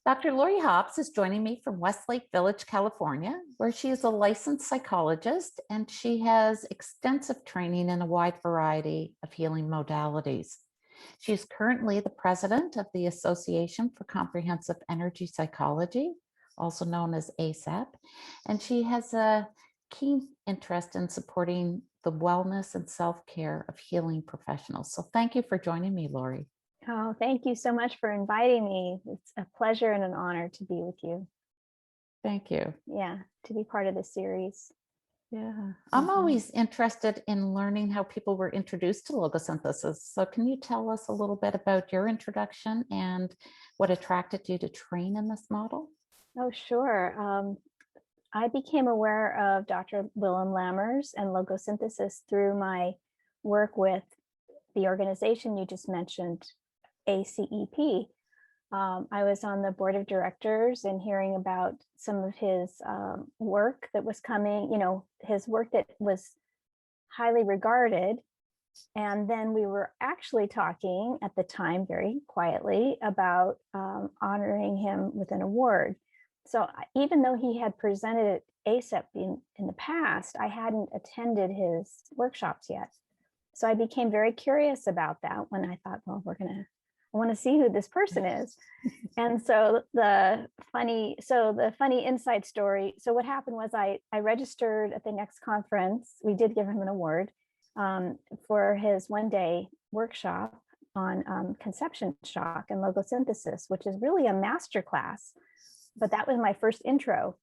Dr. Lori Hobbs is joining me from Westlake Village, California, where she is a licensed psychologist and she has extensive training in a wide variety of healing modalities. She is currently the president of the Association for Comprehensive Energy Psychology, also known as ASAP, and she has a keen interest in supporting the wellness and self-care of healing professionals. So thank you for joining me, Lori. Oh, thank you so much for inviting me. It's a pleasure and an honor to be with you. Thank you. Yeah, to be part of the series. Yeah, I'm always interested in learning how people were introduced to logosynthesis. So can you tell us a little bit about your introduction and what attracted you to train in this model? Oh, sure. I became aware of Dr. Willem Lammers and logosynthesis through my work with the organization you just mentioned, ACEP. I was on the board of directors and hearing about some of his work that was coming, his work that was highly regarded. And then we were actually talking at the time very quietly about honoring him with an award. So even though he had presented at ASAP in the past, I hadn't attended his workshops yet. So I became very curious about that when I thought, well, I want to see who this person is. And so the funny inside story. So what happened was I registered at the next conference. We did give him an award for his one-day workshop on conception shock and logosynthesis, which is really a master class. But that was my first intro.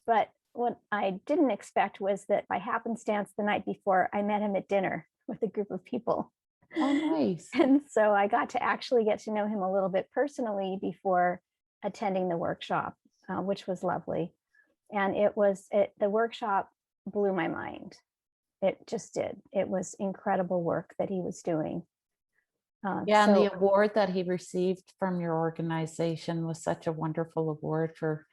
But what I didn't expect was that by happenstance the night before, I met him at dinner with a group of people. Oh, nice. And so I got to actually get to know him a little bit personally before attending the workshop, which was lovely. And the workshop blew my mind. It just did. It was incredible work that he was doing. And the award that he received from your organization was such a wonderful award for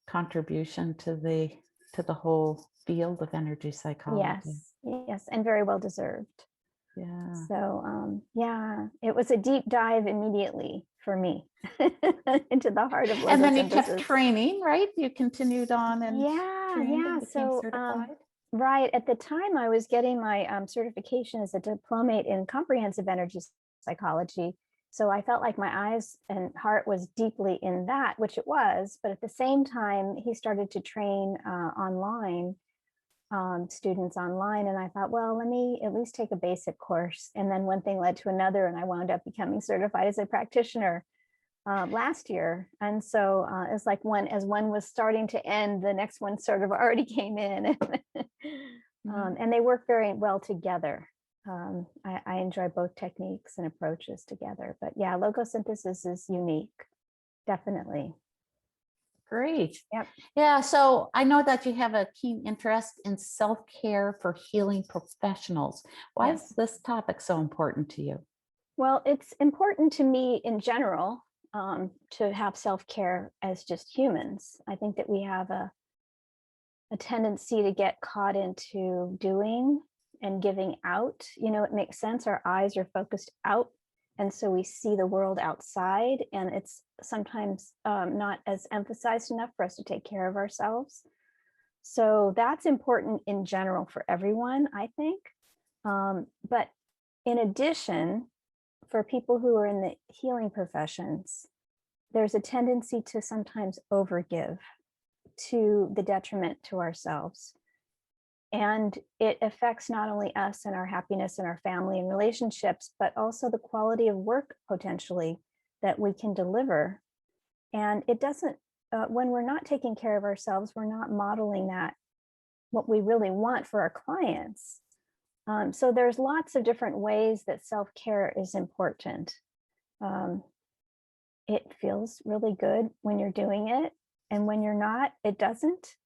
contribution to the whole field of energy psychology. Yes, and very well deserved. Yeah. So it was a deep dive immediately for me into the heart of logosynthesis. And then you kept training, right? You continued on and became certified. Right at the time, I was getting my certification as a diplomate in comprehensive energy psychology. So I felt like my eyes and heart was deeply in that, which it was. But at the same time, he started to train online. Students online, and I thought, well, let me at least take a basic course. And then one thing led to another, and I wound up becoming certified as a practitioner last year. And so it's like as one was starting to end, the next one sort of already came in. And they work very well together. I enjoy both techniques and approaches together. But yeah, logosynthesis is unique, definitely. Great. Yep. Yeah. So I know that you have a keen interest in self-care for healing professionals. Why is this topic so important to you? Well, it's important to me in general to have self-care as just humans. I think that we have a tendency to get caught into doing and giving out. It makes sense. Our eyes are focused out. And so we see the world outside, and it's sometimes not as emphasized enough for us to take care of ourselves. So that's important in general for everyone, I think. But in addition, for people who are in the healing professions, there's a tendency to sometimes overgive to the detriment to ourselves. And it affects not only us and our happiness and our family and relationships, but also the quality of work potentially that we can deliver. And it doesn't, when we're not taking care of ourselves, we're not modeling that, what we really want for our clients. So there's lots of different ways that self-care is important. It feels really good when you're doing it. And when you're not, it doesn't.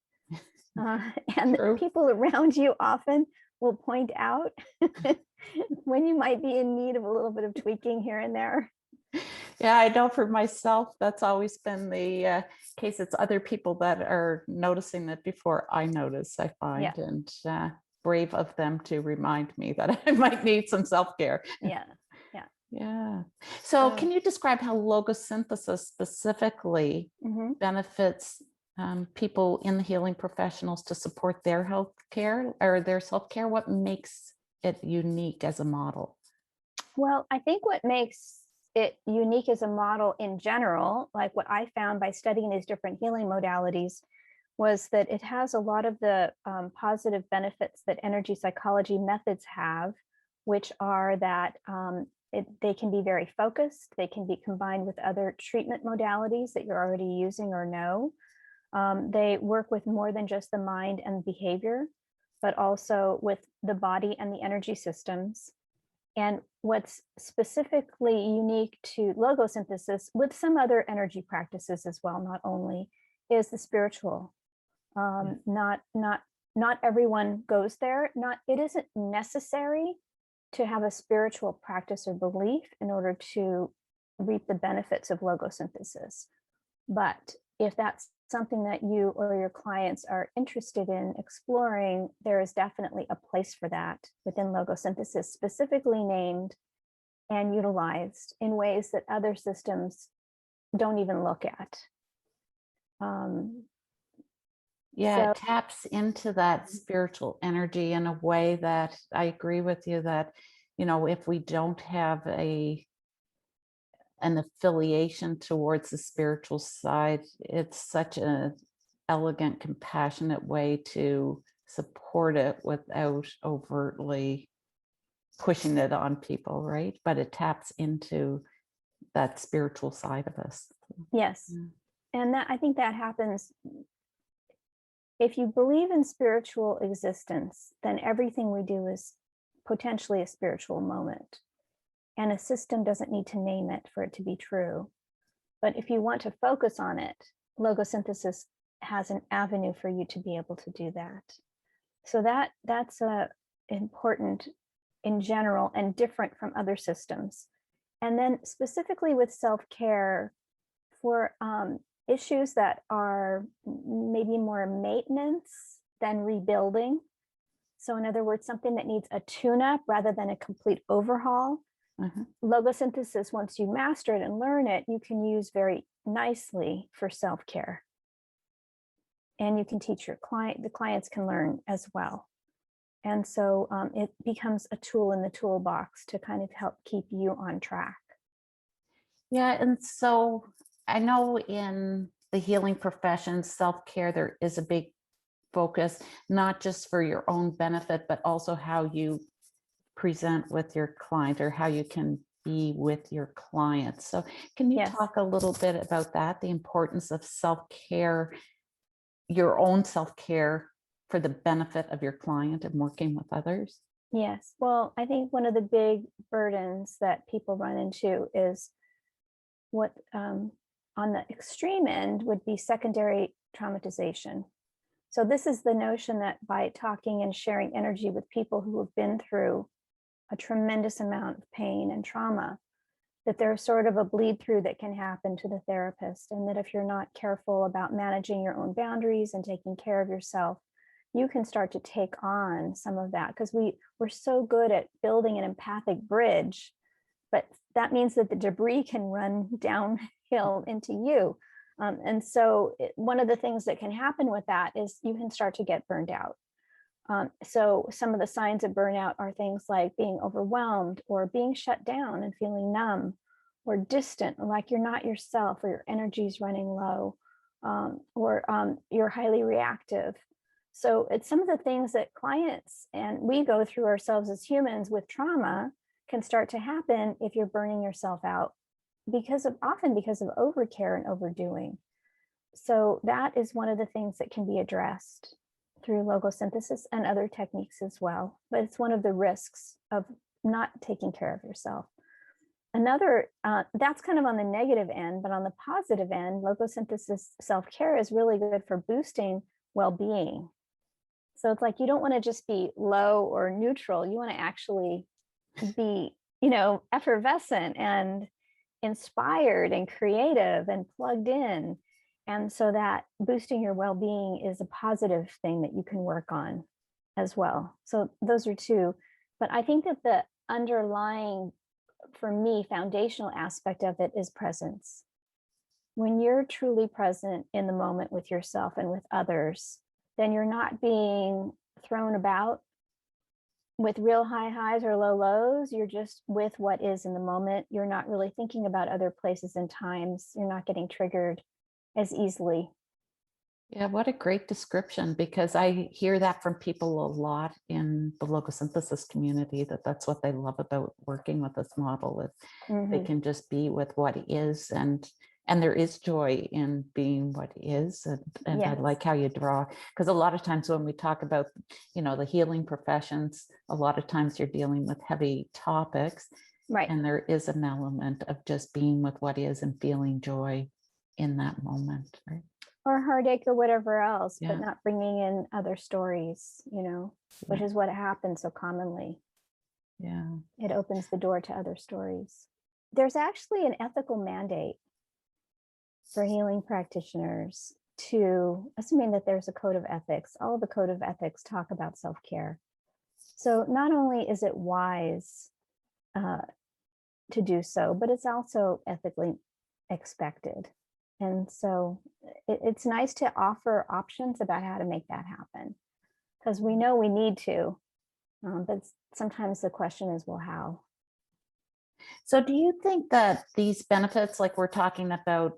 And the people around you often will point out when you might be in need of a little bit of tweaking here and there. Yeah, I know for myself, that's always been the case. It's other people that are noticing it before I notice, I find, and brave of them to remind me that I might need some self-care. Yeah. Yeah. So can you describe how logosynthesis specifically Mhm. benefits people in the healing professionals to support their health care or their self-care? What makes it unique as a model? Well, I think what makes it unique as a model in general, like what I found by studying these different healing modalities, was that it has a lot of the positive benefits that energy psychology methods have, which are that they can be very focused, they can be combined with other treatment modalities that you're already using or know. They work with more than just the mind and behavior, but also with the body and the energy systems. And what's specifically unique to logosynthesis, with some other energy practices as well, not only, is the spiritual. Yeah. Not everyone goes there. Not It isn't necessary to have a spiritual practice or belief in order to reap the benefits of logosynthesis. But if that's something that you or your clients are interested in exploring, there is definitely a place for that within logosynthesis, specifically named and utilized in ways that other systems don't even look at. Um, Yeah, so it taps into that spiritual energy in a way that I agree with you that, if we don't have an affiliation towards the spiritual side, it's such an elegant, compassionate way to support it without overtly pushing it on people, right? But it taps into that spiritual side of us. yes, Yeah. and that I think that happens if you believe in spiritual existence, then everything we do is potentially a spiritual moment. And a system doesn't need to name it for it to be true. But if you want to focus on it, logosynthesis has an avenue for you to be able to do that. So that's important in general and different from other systems. And then specifically with self-care for issues that are maybe more maintenance than rebuilding. So in other words, something that needs a tune-up rather than a complete overhaul. Mhm. Logosynthesis, once you master it and learn it, you can use very nicely for self-care. And you can teach your client, the clients can learn as well. And so it becomes a tool in the toolbox to kind of help keep you on track. Yeah, and so I know in the healing profession, self-care, there is a big focus, not just for your own benefit, but also how you present with your client or how you can be with your clients. So can you Yes. talk a little bit about that, the importance of self-care, your own self-care for the benefit of your client and working with others? Yes. Well, I think one of the big burdens that people run into is what on the extreme end would be secondary traumatization. So, this is the notion that by talking and sharing energy with people who have been through a tremendous amount of pain and trauma, that there's sort of a bleed through that can happen to the therapist. And that if you're not careful about managing your own boundaries and taking care of yourself, you can start to take on some of that because we're so good at building an empathic bridge, but that means that the debris can run downhill into you. And so one of the things that can happen with that is you can start to get burned out. So some of the signs of burnout are things like being overwhelmed or being shut down and feeling numb or distant, like you're not yourself or your energy is running low, or you're highly reactive. So it's some of the things that clients and we go through ourselves as humans with trauma can start to happen if you're burning yourself out often because of overcare and overdoing. So that is one of the things that can be addressed through logosynthesis and other techniques as well. But it's one of the risks of not taking care of yourself. Another, that's kind of on the negative end, but on the positive end, logosynthesis self-care is really good for boosting well-being. So it's like you don't want to just be low or neutral. You want to actually be, effervescent and inspired and creative and plugged in. And so that boosting your well-being is a positive thing that you can work on as well. So those are two. But I think that the underlying for me, foundational aspect of it is presence. When you're truly present in the moment with yourself and with others, then you're not being thrown about with real high highs or low lows. You're just with what is in the moment. You're not really thinking about other places and times. You're not getting triggered as easily. Yeah, what a great description, because I hear that from people a lot in the logosynthesis community, that that's what they love about working with this model, is they can just be with what is, and there is joy in being what is. And I Yes. like how you draw, because a lot of times when we talk about, the healing professions, a lot of times you're dealing with heavy topics, Right. and there is an element of just being with what is and feeling joy in that moment, right? Or heartache or whatever else, Yeah. but not bringing in other stories, which is what happens so commonly. Yeah. It opens the door to other stories. There's actually an ethical mandate for healing practitioners to, assuming that there's a code of ethics, all the code of ethics talk about self-care. So not only is it wise to do so, but it's also ethically expected. And so it's nice to offer options about how to make that happen, because we know we need to, but sometimes the question is, well, how? So do you think that these benefits, like we're talking about,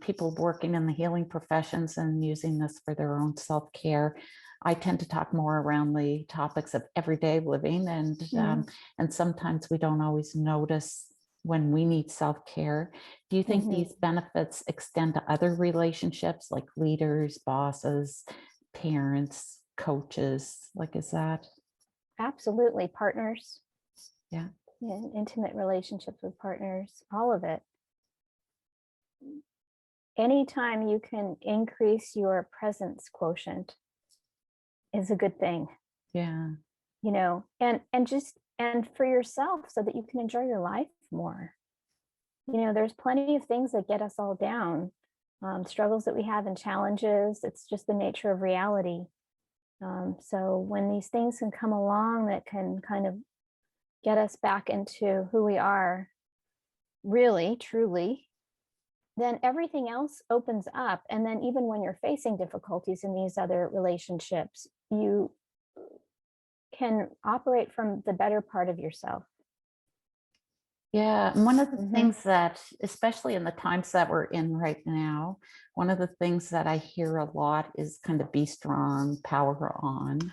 people working in the healing professions and using this for their own self-care, I tend to talk more around the topics of everyday living, and sometimes we don't always notice when we need self-care. Do you think these benefits extend to other relationships, like leaders, bosses, parents, coaches? Like, is that? Absolutely. Partners. Yeah. Intimate relationships with partners, all of it. Anytime you can increase your presence quotient is a good thing. Yeah. And for yourself, so that you can enjoy your life more. There's plenty of things that get us all down, struggles that we have and challenges. It's just the nature of reality. So when these things can come along that can kind of get us back into who we are, really, truly, then everything else opens up. And then even when you're facing difficulties in these other relationships, you can operate from the better part of yourself. Yeah, and one of the things that, especially in the times that we're in right now, one of the things that I hear a lot is kind of be strong, power on.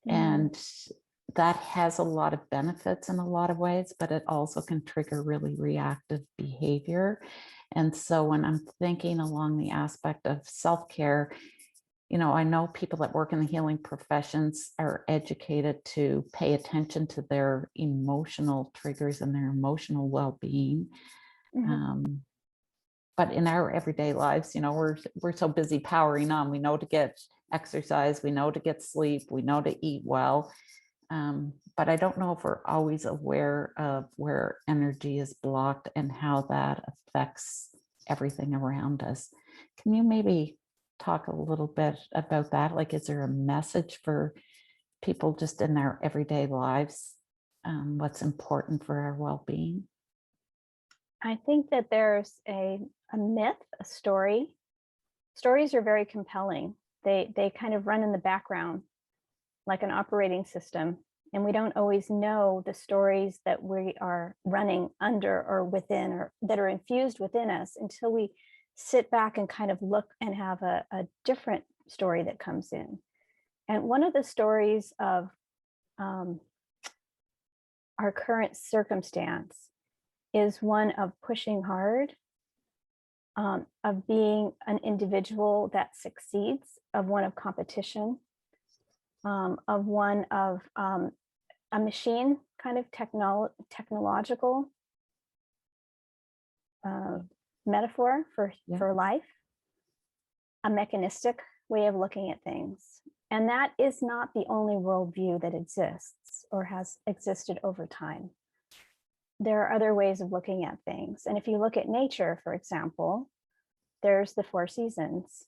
And that has a lot of benefits in a lot of ways, but it also can trigger really reactive behavior. And so when I'm thinking along the aspect of self-care, I know people that work in the healing professions are educated to pay attention to their emotional triggers and their emotional well-being. But in our everyday lives, we're so busy powering on. We know to get exercise, we know to get sleep, we know to eat well. But I don't know if we're always aware of where energy is blocked and how that affects everything around us. Can you maybe talk a little bit about that? Like, is there a message for people just in their everyday lives? What's important for our well-being? I think that there's a myth, a story. Stories are very compelling. They kind of run in the background like an operating system. And we don't always know the stories that we are running under or within, or that are infused within us, until we sit back and kind of look and have a different story that comes in. And one of the stories of our current circumstance is one of pushing hard, of being an individual that succeeds, of one of competition, of one of a machine kind of technological metaphor for life, a mechanistic way of looking at things. And that is not the only worldview that exists or has existed over time. There are other ways of looking at things. And if you look at nature, for example, there's the 4 seasons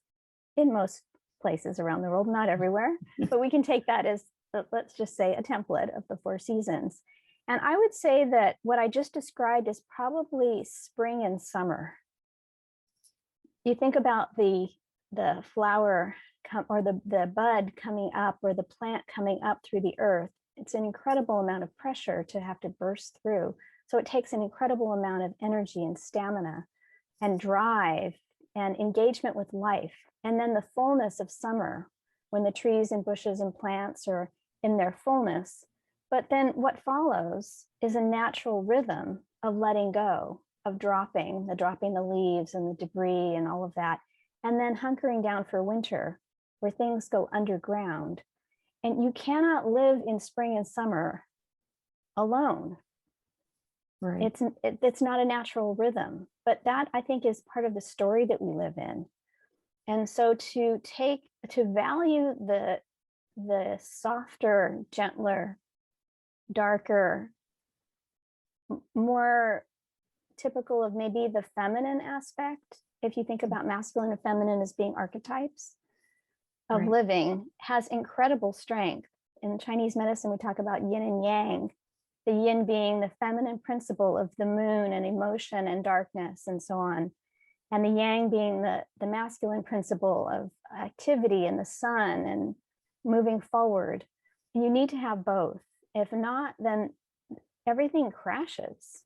in most places around the world, not everywhere, but we can take that as, let's just say, a template of the 4 seasons. And I would say that what I just described is probably spring and summer. You think about the flower or the bud coming up, or the plant coming up through the earth. It's an incredible amount of pressure to have to burst through. So it takes an incredible amount of energy and stamina and drive and engagement with life. And then the fullness of summer, when the trees and bushes and plants are in their fullness. But then what follows is a natural rhythm of letting go, of dropping the leaves and the debris and all of that, and then hunkering down for winter, where things go underground. And you cannot live in spring and summer alone. Right. It's not a natural rhythm, but that, I think, is part of the story that we live in. And so to value the softer, gentler, darker, more typical of maybe the feminine aspect, if you think about masculine and feminine as being archetypes of Right. living, has incredible strength. In Chinese medicine, we talk about yin and yang, the yin being the feminine principle of the moon and emotion and darkness and so on, and the yang being the masculine principle of activity and the sun and moving forward. And you need to have both. If not, then everything crashes.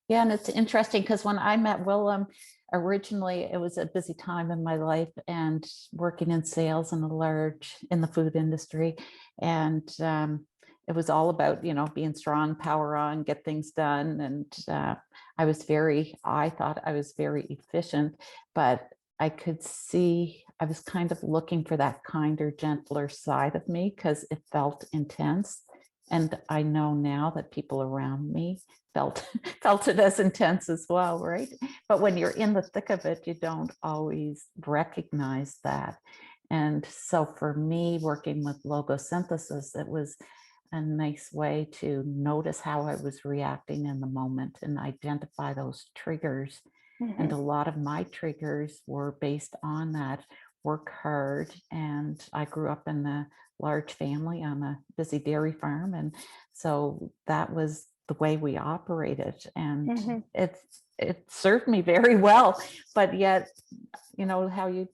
Yeah, and it's interesting because when I met Willem, originally it was a busy time in my life and working in sales in the food industry, and it was all about being strong, power on, get things done, and I thought I was very efficient, but I could see I was kind of looking for that kinder, gentler side of me because it felt intense, and I know now that people around me felt it as intense as well, right? But when you're in the thick of it, you don't always recognize that. And so for me, working with logosynthesis, it was a nice way to notice how I was reacting in the moment and identify those triggers. And a lot of my triggers were based on that: work hard. And I grew up in a large family on a busy dairy farm. And so that was the way we operated. And it served me very well. But yet, how you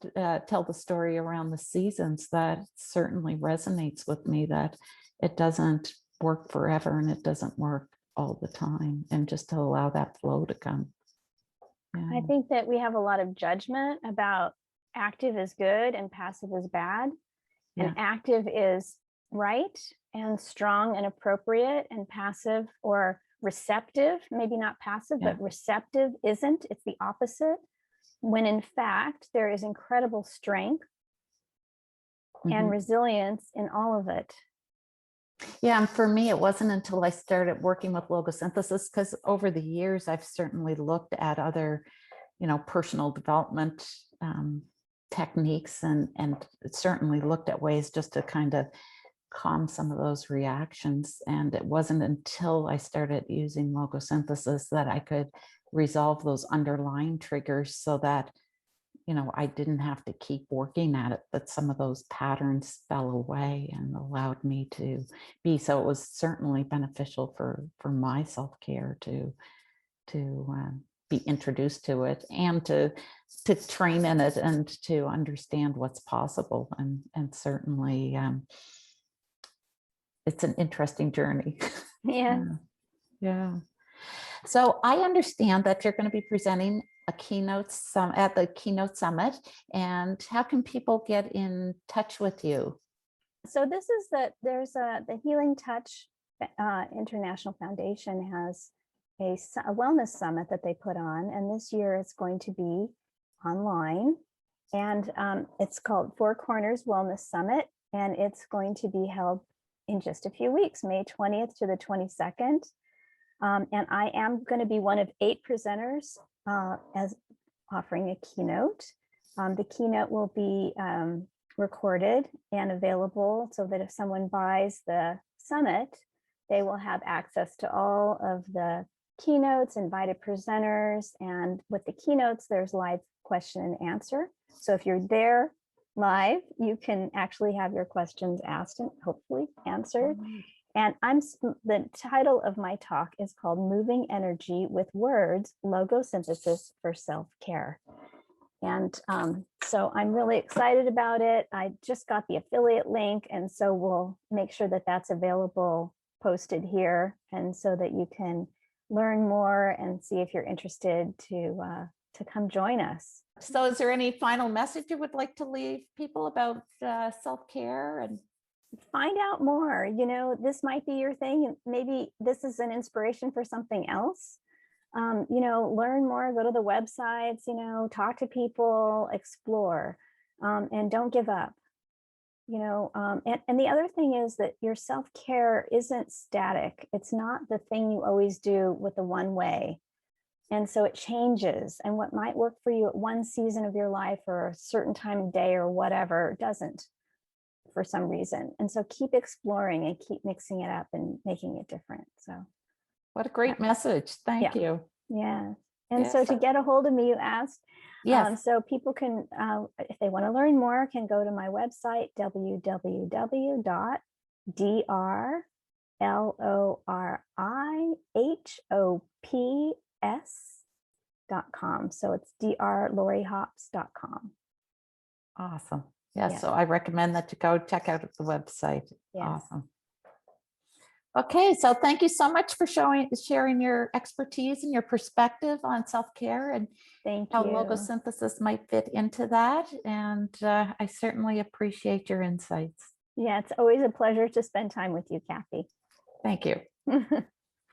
tell the story around the seasons, that certainly resonates with me, that it doesn't work forever and it doesn't work all the time. And just to allow that flow to come. Yeah. I think that we have a lot of judgment about active is good and passive is bad. And active is right and strong and appropriate, and passive or receptive, maybe not passive, but receptive isn't. It's the opposite. When in fact, there is incredible strength and resilience in all of it. Yeah, and for me, it wasn't until I started working with logosynthesis, because over the years, I've certainly looked at other, personal development techniques, and certainly looked at ways just to kind of calm some of those reactions. And it wasn't until I started using logosynthesis that I could resolve those underlying triggers, so that I didn't have to keep working at it, but some of those patterns fell away and allowed me to be. So it was certainly beneficial for my self-care to be introduced to it, and to train in it, and to understand what's possible. And certainly it's an interesting journey. Yeah. Yeah. So I understand that you're going to be presenting a keynote at the Keynote Summit. And how can people get in touch with you? So this is the Healing Touch International Foundation has a wellness summit that they put on, and this year it's going to be online, and it's called Four Corners Wellness Summit, and it's going to be held in just a few weeks, May 20th to the 22nd. And I am going to be one of 8 presenters as offering a keynote. The keynote will be recorded and available, so that if someone buys the summit, they will have access to all of the keynotes, invited presenters, and with the keynotes, there's live question and answer. So if you're there live, you can actually have your questions asked and hopefully answered. And the title of my talk is called Moving Energy with Words, Logosynthesis for Self-Care. And so I'm really excited about it. I just got the affiliate link, and so we'll make sure that that's available, posted here, and so that you can learn more and see if you're interested to come join us. So is there any final message you would like to leave people about self-care? And find out more. You know, this might be your thing, and maybe this is an inspiration for something else. You know, learn more, go to the websites, you know, talk to people, explore, and don't give up. You know, and the other thing is that your self-care isn't static. It's not the thing you always do with the one way. And so it changes, and what might work for you at one season of your life or a certain time of day or whatever doesn't for some reason. And so keep exploring and keep mixing it up and making it different. So what a great message. Thank you. Yeah. And Yes. so to get a hold of me, you asked. Yes. So people can, if they want to learn more, can go to my website, www.drlorihops.com. So it's drlorihops.com. Awesome. Yes. Yeah. So I recommend that you go check out the website. Yes. Awesome. Okay, so thank you so much for sharing your expertise and your perspective on self-care and Thank how you. logosynthesis might fit into that. And I certainly appreciate your insights. Yeah, it's always a pleasure to spend time with you, Cathy. Thank you.